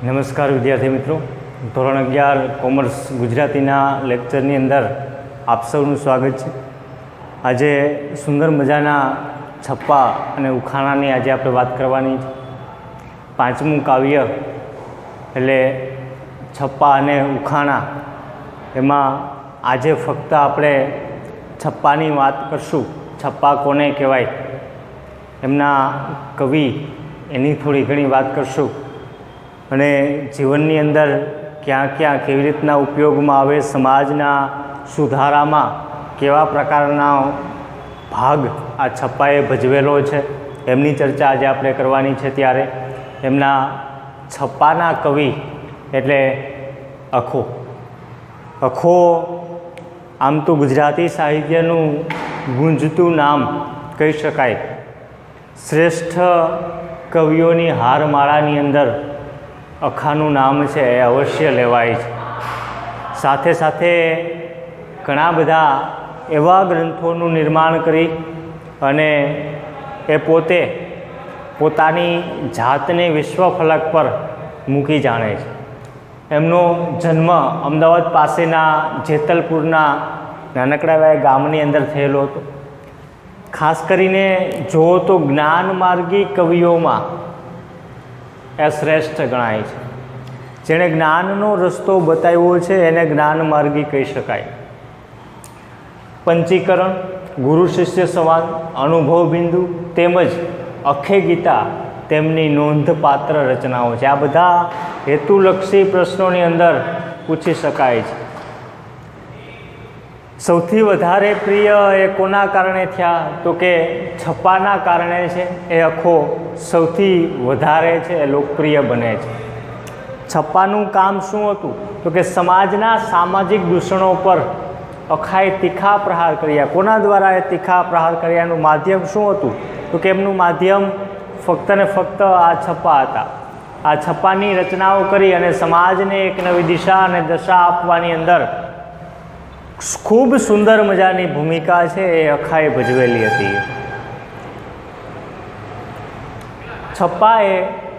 નમસ્કાર વિદ્યાર્થી મિત્રો, ધોરણ 11 કોમર્સ ગુજરાતીના લેક્ચરની અંદર આપ સૌનું સ્વાગત છે। આજે સુંદર મજાના છપ્પા અને ઉખાણાની આજે આપણે વાત કરવાની છે। પાંચમું કાવ્ય એટલે છપ્પા અને ઉખાણા, એમાં આજે ફક્ત આપણે છપ્પાની વાત કરશું। છપ્પા કોને કહેવાય, એમના કવિ, એની થોડી ઘણી વાત કરશું અને જીવનની અંદર ક્યાં ક્યાં કેવી રીતના ઉપયોગમાં આવે, સમાજના સુધારામાં કેવા પ્રકારના ભાગ આ છપ્પાએ ભજવેલો છે, એમની ચર્ચા આજે આપણે કરવાની છે। ત્યારે એમના છપ્પાના કવિ એટલે અખો। અખો આમ તો ગુજરાતી સાહિત્યનું ગુંજતું નામ કહી શકાય। શ્રેષ્ઠ કવિઓની હારમાળાની અંદર અખાનું નામ છે એ અવશ્ય લેવાય છે। સાથે સાથે ઘણા બધા એવા ગ્રંથોનું નિર્માણ કરી અને એ પોતે પોતાની જાતને વિશ્વ ફલક પર મૂકી જાણે છે। એમનો જન્મ અમદાવાદ પાસેના જેતલપુરના નાનકડા એવા ગામની અંદર થયેલો હતો। ખાસ કરીને જુઓ તો જ્ઞાનમાર્ગી કવિઓમાં એ શ્રેષ્ઠ ગણાય છે। જેણે જ્ઞાનનો રસ્તો બતાવ્યો છે એને જ્ઞાનમાર્ગી કહી શકાય। પંચીકરણ, ગુરુ શિષ્ય સંવાદ, અનુભવ બિંદુ તેમજ અખે ગીતા તેમની નોંધપાત્ર રચનાઓ છે। આ બધા હેતુલક્ષી પ્રશ્નોની અંદર પૂછી શકાય છે। સૌથી વધારે પ્રિય એ કોના કારણે થયા તો કે છપ્પાના કારણે છે। એ અખો સૌથી વધારે છે એ લોકપ્રિય બને છે। છપ્પાનું કામ શું હતું તો કે સમાજના સામાજિક દૂષણો પર અખાએ તીખા પ્રહાર કર્યા। કોના દ્વારા એ તીખા પ્રહાર કર્યાનું માધ્યમ શું હતું તો કે એમનું માધ્યમ ફક્ત ને ફક્ત આ છપ્પા હતા। આ છપ્પાની રચનાઓ કરી અને સમાજને એક નવી દિશા અને દશા આપવાની અંદર ખૂબ સુંદર મજાની ભૂમિકા છે એ અખાએ ભજવેલી હતી। છપ્પા એ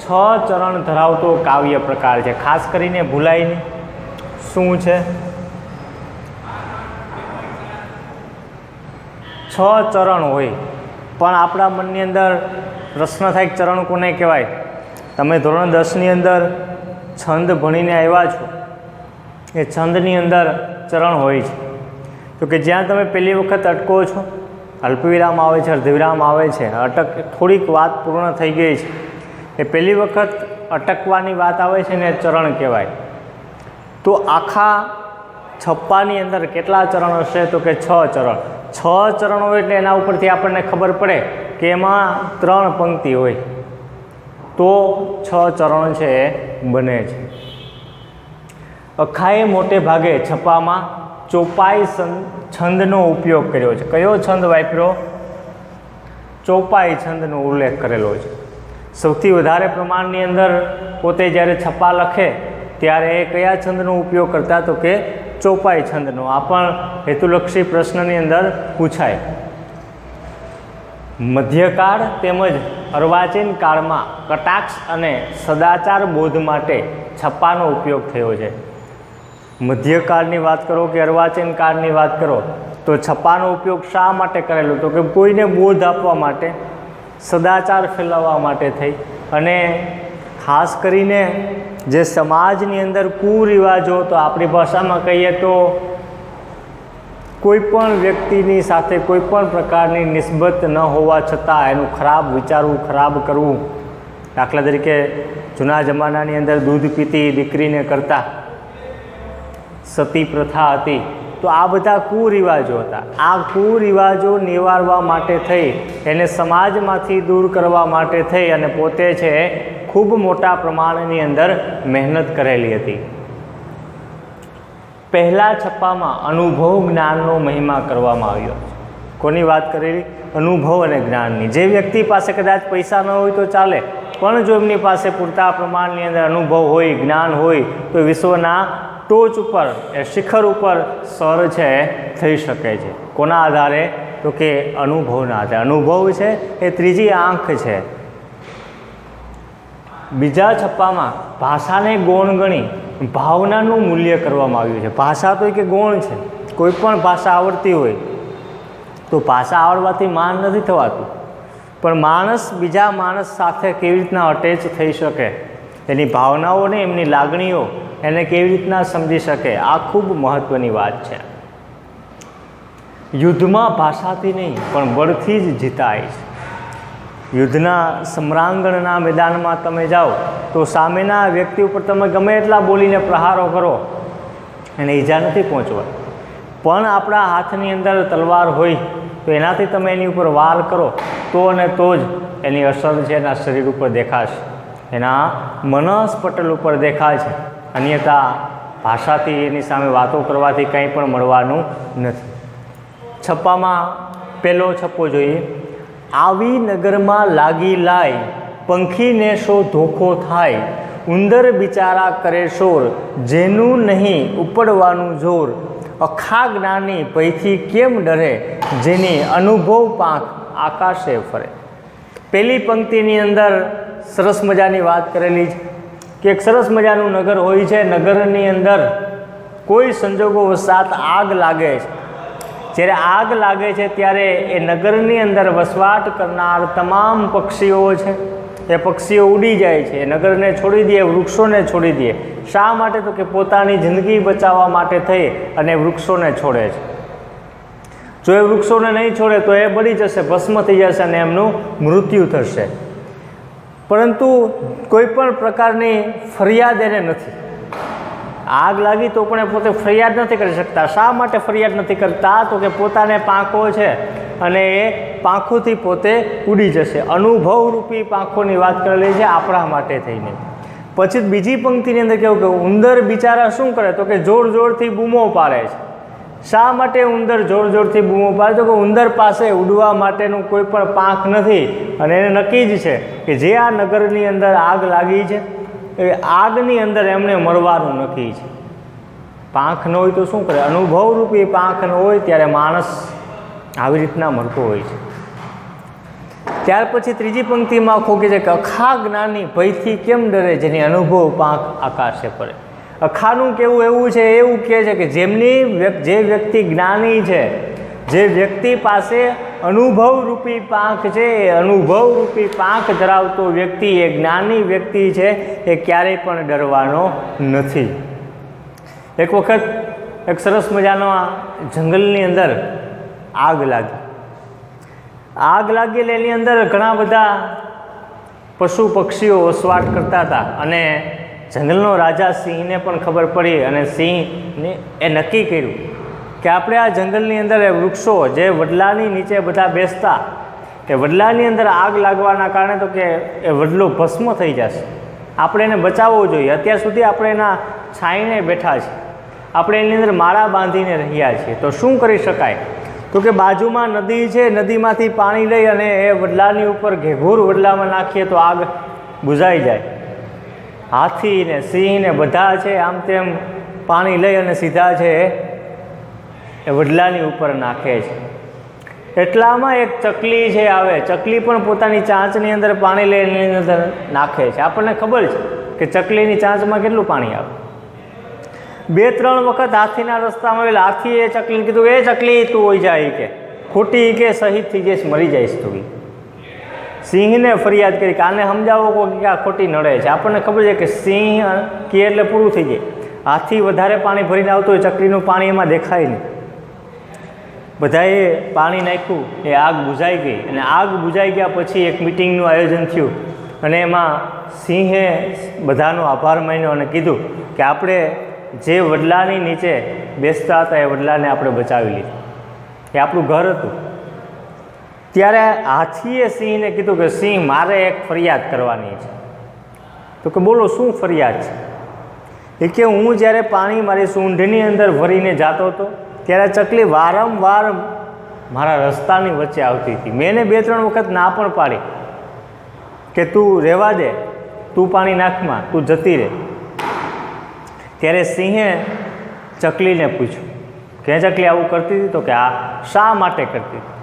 6 ચરણ ધરાવતો કાવ્ય પ્રકાર છે। ખાસ કરીને ભૂલાય નહીં શું છે, 6 ચરણ હોય પણ આપણા મનની અંદર પ્રશ્ન થાય કે ચરણ કોને કહેવાય। તમે ધોરણ 10ની અંદર છંદ ભણીને આવ્યા છો, એ છંદની અંદર ચરણ હોય છે તો કે જ્યાં તમે પહેલી વખત અટકો છો, અલ્પવિરામ આવે છે, અર્ધવિરામ આવે છે, થોડીક વાત પૂર્ણ થઈ ગઈ છે, એ પહેલી વખત અટકવાની વાત આવે છે ને ચરણ કહેવાય। તો આખા છપ્પાની અંદર કેટલા ચરણ હશે તો કે 6 ચરણ। 6 ચરણ હોય એટલે એના ઉપરથી આપણને ખબર પડે કે એમાં 3 પંક્તિ હોય તો 6 ચરણ છે એ બને છે। અખાએ મોટે ભાગે છપ્પામાં ચોપાઈ છંદનો ઉપયોગ કર્યો છે। કયો છંદ વાપર્યો? ચોપાઈ છંદનો ઉલ્લેખ કરેલો છે। સૌથી વધારે પ્રમાણની અંદર પોતે જ્યારે છપ્પા લખે ત્યારે એ કયા છંદનો ઉપયોગ કરતા તો કે ચોપાઈ છંદનો। આ પણ હેતુલક્ષી પ્રશ્નની અંદર પૂછાય। મધ્યકાળ તેમજ અર્વાચીન કાળમાં કટાક્ષ અને સદાચાર બોધ માટે છપ્પાનો ઉપયોગ થયો છે। મધ્યકાળની વાત કરો કે અર્વાચીન કાળની વાત કરો તો છપ્પાનો ઉપયોગ શા માટે કરેલો તો કે કોઈને બોધ આપવા માટે, સદાચાર ફેલાવવા માટે થઈ અને ખાસ કરીને જે સમાજની અંદર કુરિવાજો, તો આપણી ભાષામાં કહીએ તો કોઈ પણ વ્યક્તિની સાથે કોઈ પણ પ્રકારની નિસ્બત ન હોવા છતાં એનું ખરાબ વિચારવું, ખરાબ કરવું। દાખલા તરીકે જૂના જમાનાની અંદર દૂધ પીતી દીકરીને કરતા, સતી પ્રથા હતી, તો આ બધા કુરિવાજો હતા। આ કુરિવાજો નિવારવા માટે થઈ, એને સમાજમાંથી દૂર કરવા માટે થઈ અને પોતે છે ખૂબ મોટા પ્રમાણની અંદર મહેનત કરેલી હતી। પહેલા છપ્પામાં અનુભવ જ્ઞાનનો મહિમા કરવામાં આવ્યો છે। કોની વાત કરેલી? અનુભવ અને જ્ઞાનની। જે વ્યક્તિ પાસે કદાચ પૈસા ન હોય તો ચાલે, પણ જો એમની પાસે પૂરતા પ્રમાણની અંદર અનુભવ હોય, જ્ઞાન હોય તો વિશ્વના ટોચ ઉપર, એ શિખર ઉપર સર છે થઈ શકે છે। કોના આધારે તો કે અનુભવના આધારે। અનુભવ છે એ ત્રીજી આંખ છે। બીજા છપ્પામાં ભાષાને ગૌણ ગણી ભાવનાનું મૂલ્ય કરવામાં આવ્યું છે. ભાષા તો કે ગૌણ છે, કોઈ પણ ભાષા આવડતી હોય તો ભાષા આવડવાથી માન નથી થવાતું, પણ માણસ બીજા માણસ સાથે કેવી રીતના અટેચ થઈ શકે, એની ભાવનાઓને, એમની લાગણીઓ એને કેવી રીતના સમજી શકે, આ ખૂબ મહત્ત્વની વાત છે. યુદ્ધમાં ભાષાથી નહીં પણ બળથી જ જીતાય છે. યુદ્ધના સમ્રાંગણના મેદાનમાં તમે જાઓ તો સામેના વ્યક્તિ ઉપર તમે ગમે એટલા બોલીને પ્રહારો કરો એને ઈજા નથી પહોંચવા, પણ આપણા હાથની અંદર તલવાર હોય તો એનાથી તમે એની ઉપર વાર કરો તો અને તો જ એની અસર છે એના શરીર ઉપર દેખાશે, એના મનસ્પટલ ઉપર દેખાય છે. અન્યથા ભાષાથી એની સામે વાતો કરવાથી કંઈ પણ મળવાનું નથી. છપ્પામાં પહેલો છપ્પો જોઈએ. આવી નગરમાં લાગી લાય, પંખીને શો ધોખો થાય, ઉંદર બિચારા કરે શોર, જેનું નહીં ઉપડવાનું જોર, અખા જ્ઞાની ભયથી કેમ ડરે, જેની અનુભવ પાંખ આકાશે ફરે. પહેલી પંક્તિની અંદર સરસ મજાની વાત કરેલી છે કે એક સરસ મજાનું નગર હોય છે, નગરની અંદર કોઈ સંજોગોવશાત આગ લાગે છે. જ્યારે આગ લાગે છે ત્યારે એ નગરની અંદર વસવાટ કરનાર તમામ પક્ષીઓ છે એ પક્ષીઓ ઉડી જાય છે, નગરને છોડી દે, વૃક્ષોને છોડી દે. શા માટે? તો કે પોતાની જિંદગી બચાવવા માટે થઈ અને વૃક્ષોને છોડે છે. જો એ વૃક્ષોને નહીં છોડે તો એ બળી જશે, ભસ્મ થઈ જશે અને એમનું મૃત્યુ થશે. પરંતુ કોઈ પણ પ્રકારની ફરિયાદ એને નથી. આગ લાગી તો પણ એ પોતે ફરિયાદ નથી કરી શકતા. શા માટે ફરિયાદ નથી કરતા? તો કે પોતાને પાંખો છે અને એ પાંખોથી પોતે ઉડી જશે. અનુભવરૂપી પાંખોની વાત કરેલી છે આપણા માટે થઈને. પછી બીજી પંક્તિની અંદર કેવું કે ઉંદર બિચારા શું કરે? તો કે જોર જોરથી બૂમો પાડે છે. શા માટે ઉંદર જોર જોરથી બૂમો પાડે? તો કે ઉંદર પાસે ઉડવા માટેનું કોઈ પણ પાંખ નથી અને એને નક્કી જ છે કે જે આ નગરની અંદર આગ લાગી છે એ આગની અંદર એમણે મરવાનું નક્કી છે. પાંખ ન હોય તો શું કરે? અનુભવરૂપી પાંખ ન હોય ત્યારે માણસ આવી રીતના મરતો હોય છે. ત્યાર પછી ત્રીજી પંક્તિમાં ખોકે છે કે અખા જ્ઞાની ભયથી કેમ ડરે, જેની અનુભવ પાંખ આકાશે પડે. અખાનું કેવું એવું છે, એવું કહે છે કે જે વ્યક્તિ જ્ઞાની છે, જે વ્યક્તિ પાસે અનુભવરૂપી પાંખ છે, એ અનુભવરૂપી પાંખ ધરાવતો વ્યક્તિ, એ જ્ઞાની વ્યક્તિ છે, એ ક્યારેય પણ ડરવાનો નથી. એક વખત એક સરસ મજાનો જંગલની અંદર આગ લાગી. આગ લાગી એટલે એની અંદર ઘણા બધા પશુ પક્ષીઓ વસવાટ કરતા હતા અને જંગલનો રાજા સિંહને પણ ખબર પડી અને સિંહને એ નક્કી કર્યું કે આપણે આ જંગલની અંદર એ વૃક્ષો જે વડલાની નીચે બધા બેસતા, એ વડલાની અંદર આગ લાગવાના કારણે તો કે એ વડલો ભસ્મ થઈ જશે, આપણે એને બચાવવો જોઈએ. અત્યાર સુધી આપણે એના છાંયને બેઠા છીએ, આપણે એની અંદર માળા બાંધીને રહ્યા છીએ. તો શું કરી શકાય? તો કે બાજુમાં નદી છે, નદીમાંથી પાણી લઈ અને એ વડલાની ઉપર ઘેઘૂર વડલામાં નાખીએ તો આગ બુઝાઈ જાય. હાથી ને સિંહ ને બધા છે આમ તેમ પાણી લઈ અને સીધા છે એ વડલાની ઉપર નાખે છે. એટલામાં એક ચકલી છે આવે, ચકલી પણ પોતાની ચાંચની અંદર પાણી લઈ એની અંદર નાખે છે. આપણને ખબર છે કે ચકલીની ચાંચમાં કેટલું પાણી આવે. 2-3 વખત હાથીના રસ્તામાં આવેલા હાથીએ ચકલીને કીધું, એ ચકલી તું હોઈ જાય કે ખોટી કે શહીદ થઈ જઈશ, મરી જઈશ તું. સિંહને ફરિયાદ કરી કે આને સમજાવો કે આ ખોટી નડે છે. આપણને ખબર છે કે સિંહ કે એટલે પૂરું થઈ જાય. હાથી વધારે પાણી ભરીને આવતો હોય, ચકલીનું પાણી એમાં દેખાય નહીં. બધાએ પાણી નાખ્યું, એ આગ બુઝાઈ ગઈ અને આગ બુઝાઈ ગયા પછી એક મિટિંગનું આયોજન થયું અને એમાં સિંહે બધાનો આભાર માન્યો અને કીધું કે આપણે જે વડલાની નીચે બેસતા હતા એ વડલાને આપણે બચાવી લીધું, એ આપણું ઘર હતું. ત્યારે હાથીએ સિંહને કીધું કે સિંહ, મારે એક ફરિયાદ કરવાની છે. તો કે બોલો, શું ફરિયાદ છે? એ કે હું જ્યારે પાણી મારી સૂંઢની અંદર ભરીને જતો હતો ત્યારે ચકલી વારંવાર મારા રસ્તાની વચ્ચે આવતી હતી. મેં એને 2-3 વખત ના પણ પાડી કે તું રહેવા દે, તું પાણી નાખમાં, તું જતી રહે. ત્યારે સિંહે ચકલીને પૂછ્યું કે ચકલી આવું કરતી હતી? તો કે આ શા માટે કરતી હતી?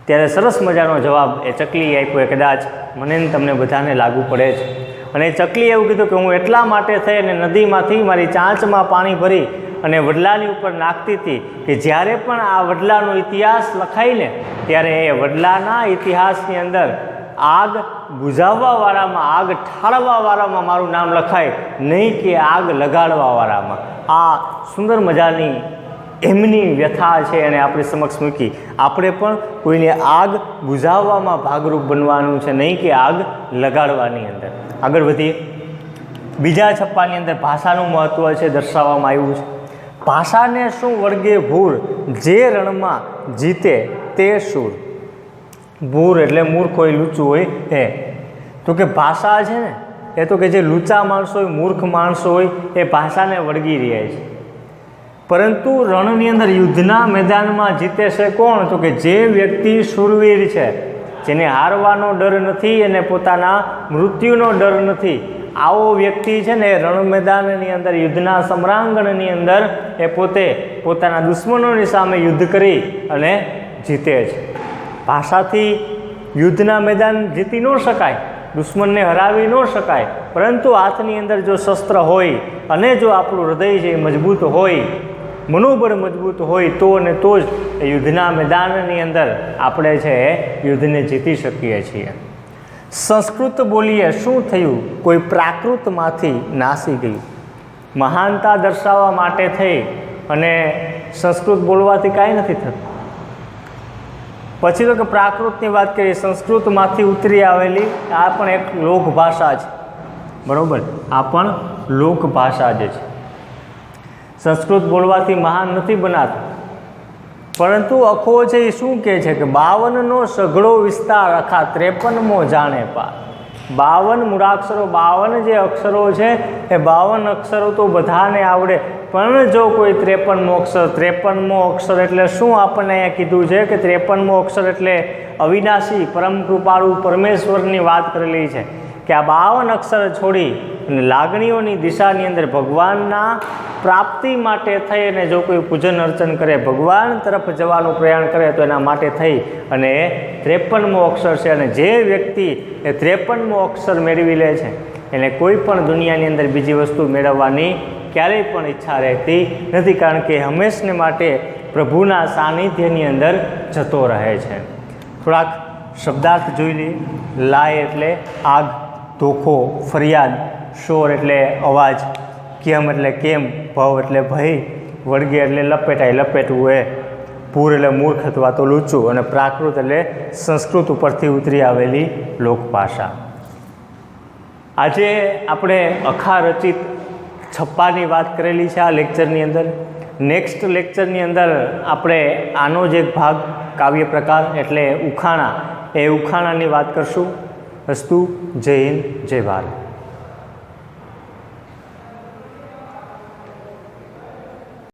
ત્યારે સરસ મજાનો જવાબ એ ચકલીએ આપ્યો, કદાચ મને તમને બધાને લાગુ પડે છે. અને ચકલી એવું કીધું કે હું એટલા માટે થઈ અને નદીમાંથી મારી ચાંચમાં પાણી ભરી અને વડલાની ઉપર નાખતી હતી કે જ્યારે પણ આ વડલાનો ઇતિહાસ લખાય ને ત્યારે એ વડલાના ઇતિહાસની અંદર આગ બુઝાવવાવાળામાં, આગ ઠાળવાવાળામાં મારું નામ લખાય, નહીં કે આગ લગાડવાવાળામાં. આ સુંદર મજાની એમની વ્યથા છે એને આપણી સમક્ષ મૂકી. આપણે પણ કોઈને આગ બુઝાવવામાં ભાગરૂપ બનવાનું છે, નહીં કે આગ લગાડવાની અંદર. આગળ વધીએ. બીજા છપ્પાની અંદર ભાષાનું મહત્ત્વ છે દર્શાવવામાં આવ્યું છે. ભાષાને શું વળગે ભૂર, જે રણમાં જીતે તે શૂર. ભૂર એટલે મૂર્ખ હોય, લૂચું હોય એ. તો કે ભાષા છે ને એ તો કે જે લૂચા માણસો હોય, મૂર્ખ માણસો હોય એ ભાષાને વળગી રહ્યા છે. પરંતુ રણની અંદર યુદ્ધના મેદાનમાં જીતે છે કોણ? તો કે જે વ્યક્તિ શૂરવીર છે, જેને હારવાનો ડર નથી અને પોતાના મૃત્યુનો ડર નથી. આવો વ્યક્તિ છે ને રણ મેદાનની અંદર, યુદ્ધના સમરાંગણની અંદર એ પોતે પોતાના દુશ્મનોની સામે યુદ્ધ કરી અને જીતે છે. ભાષાથી યુદ્ધના મેદાન જીતી ન શકાય, દુશ્મનને હરાવી ન શકાય, પરંતુ હાથની અંદર જો શસ્ત્ર હોય અને જો આપણું હૃદય છે મજબૂત હોય, મનોબળ મજબૂત હોય તો અને તો જ એ યુદ્ધના મેદાનની અંદર આપણે છે યુદ્ધને જીતી શકીએ છીએ. સંસ્કૃત બોલીએ શું થયું, કોઈ પ્રાકૃતમાંથી નાસી ગયું. મહાનતા દર્શાવવા માટે થઈ અને સંસ્કૃત બોલવાથી કાંઈ નથી થતું. પછી તો કે પ્રાકૃતની વાત કરીએ, સંસ્કૃતમાંથી ઉતરી આવેલી આ પણ એક લોકભાષા છે, બરાબર? આ પણ લોકભાષા જ છે. સંસ્કૃત બોલવાથી મહાન નથી બનાતું, પરંતુ અખો છે એ શું કહે છે કે 52નો સઘળો વિસ્તાર આખા 53મો જાણે પાર. 52 મૂળાક્ષરો, 52 જે અક્ષરો છે એ 52 અક્ષરો તો બધાને આવડે, પણ જો કોઈ 53મો અક્ષર, 53મો અક્ષર એટલે શું આપણને અહીંયા કીધું છે કે 53મો અક્ષર એટલે અવિનાશી પરમ કૃપાળુ પરમેશ્વરની વાત કરેલી છે કે આ 52 અક્ષર છોડી અને લાગણીઓની દિશાની અંદર ભગવાનના પ્રાપ્તિ માટે થઈ અને જો કોઈ પૂજન અર્ચન કરે, ભગવાન તરફ જવાનું પ્રયાણ કરે તો એના માટે થઈ અને એ 53મો અક્ષર છે. અને જે વ્યક્તિ એ 53મો અક્ષર મેળવી લે છે એને કોઈ પણ દુનિયાની અંદર બીજી વસ્તુ મેળવવાની ક્યારેય પણ ઈચ્છા રહેતી નથી, કારણ કે હંમેશને માટે પ્રભુના સાનિધ્યની અંદર જતો રહે છે. થોડાક શબ્દાર્થ જોઈ લઈએ. લાય એટલે આગ, ધોખો, ફરિયાદ, શોર એટલે અવાજ, કેમ એટલે કેમ, ભવ એટલે ભય, વળગે એટલે લપેટાય, લપેટવું એ, પૂર એટલે મૂર્ખ અથવા તો લૂચું, અને પ્રાકૃત એટલે સંસ્કૃત ઉપરથી ઉતરી આવેલી લોકભાષા. આજે આપણે અખા રચિત છપ્પાની વાત કરેલી છે આ લેક્ચરની અંદર. નેક્સ્ટ લેક્ચરની અંદર આપણે આનો જ એક ભાગ કાવ્ય પ્રકાર એટલે ઉખાણા, એ ઉખાણાની વાત કરશું. અસ્તુ. જય હિન્દ, જય ભારત.